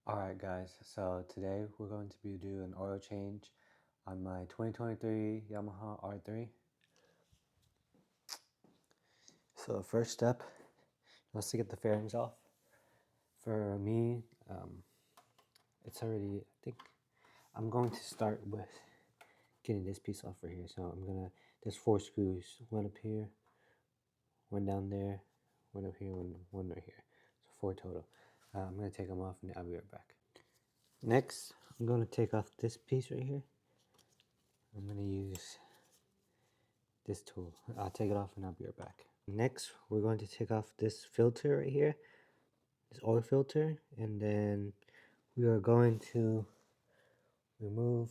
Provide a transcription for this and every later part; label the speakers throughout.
Speaker 1: Alright guys, so today we're going to be doing an oil change on my 2023 Yamaha R3. So the first step was to get the fairings off. For me, it's already, I think, I'm going to start with getting this piece off right here. So there's 4 screws, one up here, one down there, one up here, one right here. So 4 total. I'm going to take them off and I'll be right back. Next, I'm going to take off this piece right here. I'm going to use this tool. I'll take it off and I'll be right back. Next, we're going to take off this filter right here, this oil filter, and then we are going to remove,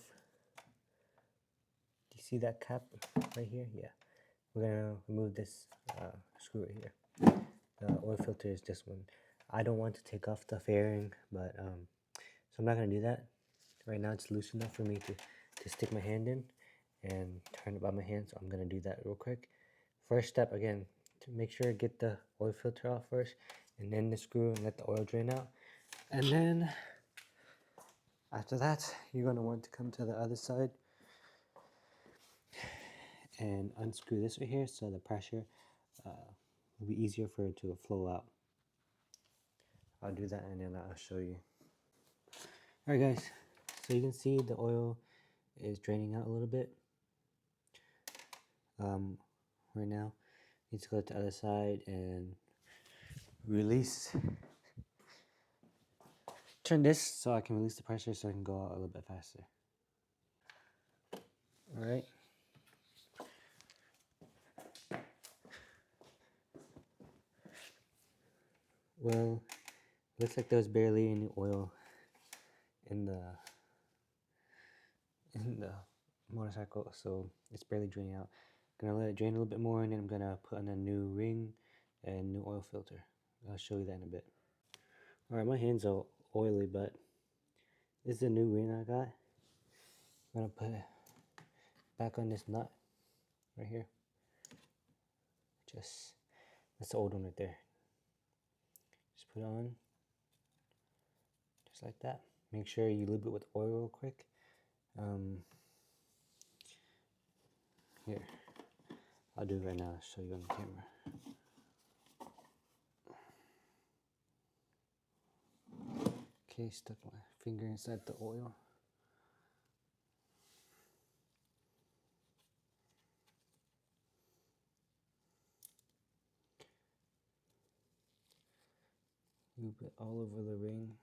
Speaker 1: do you see that cap right here? Yeah. We're going to remove this screw right here. The oil filter is this one. I don't want to take off the fairing, but so I'm not going to do that. Right now it's loose enough for me to stick my hand in and turn it by my hand, so I'm going to do that real quick. First step, again, to make sure to get the oil filter off first, and then the screw and let the oil drain out. And then after that, you're going to want to come to the other side and unscrew this right here so the pressure will be easier for it to flow out. I'll do that and then I'll show you. Alright guys, so you can see the oil is draining out a little bit. Right now, need to go to the other side and release. Turn this so I can release the pressure so I can go out a little bit faster. Alright. Well, looks like there's barely any oil in the motorcycle, so it's barely draining out. Gonna let it drain a little bit more, and then I'm gonna put on a new ring and new oil filter. I'll show you that in a bit. Alright, my hands are oily, but this is a new ring I got. I'm gonna put it back on this nut right here. That's the old one right there. Just put it on, just like that. Make sure you lube it with oil real quick. Here, I'll do it right now. I'll show you on the camera. Okay, stuck my finger inside the oil. Lube it all over the ring.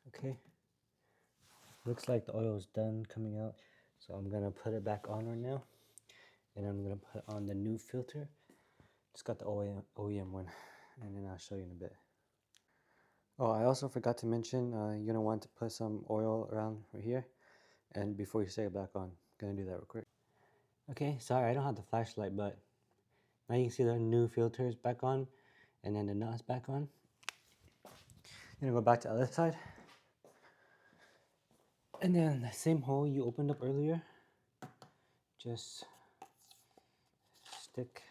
Speaker 1: Okay. Looks like the oil is done coming out. So I'm gonna put it back on right now. And I'm gonna put on the new filter. Just got the OEM one. And then I'll show you in a bit. Oh, I also forgot to mention, you're gonna want to put some oil around right here. And before you set it back on, I'm gonna do that real quick. Okay, sorry, I don't have the flashlight, but now you can see the new filter is back on, and then the nut is back on. I'm gonna go back to the other side. And then the same hole you opened up earlier, just stick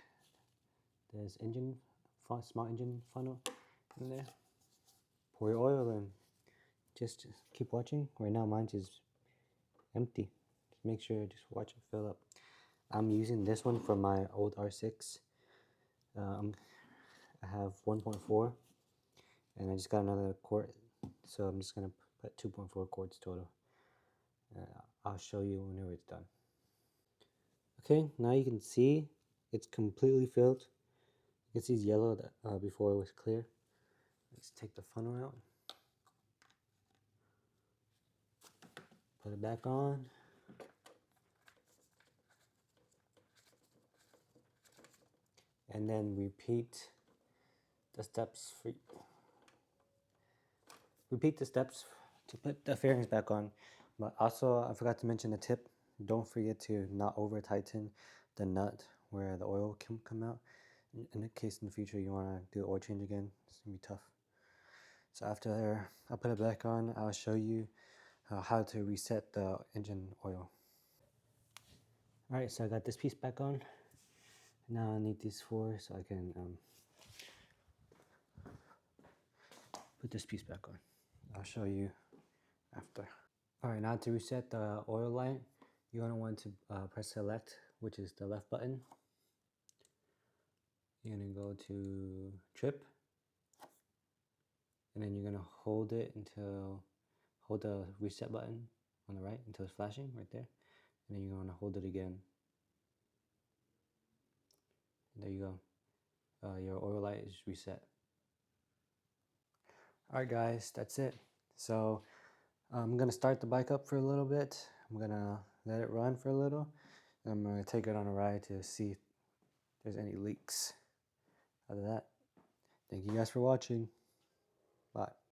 Speaker 1: this small engine funnel in there. Pour your oil and just keep watching. Right now mine's is empty. Just make sure, just watch it fill up. I'm using this one from my old R6. I have 1.4 and I just got another quart, so I'm just gonna put 2.4 quarts total. I'll show you whenever it's done. Okay, now you can see it's completely filled. You can see it's yellow before it was clear. Let's take the funnel out. Put it back on. And then repeat the steps to put the fairings back on. But also, I forgot to mention the tip. Don't forget to not over tighten the nut where the oil can come out. In the case in the future you want to do the oil change again, it's gonna be tough. So after I put it back on, I'll show you how to reset the engine oil. Alright, so I got this piece back on. Now I need these 4 so I can put this piece back on. I'll show you after. All right, now to reset the oil light, you're gonna want to press select, which is the left button. You're gonna go to trip, and then you're gonna hold the reset button on the right until it's flashing right there, and then you're gonna hold it again. And there you go. Your oil light is reset. All right, guys, that's it. So I'm gonna start the bike up for a little bit. I'm gonna let it run for a little, and I'm gonna take it on a ride to see if there's any leaks. Other than that, thank you guys for watching. Bye.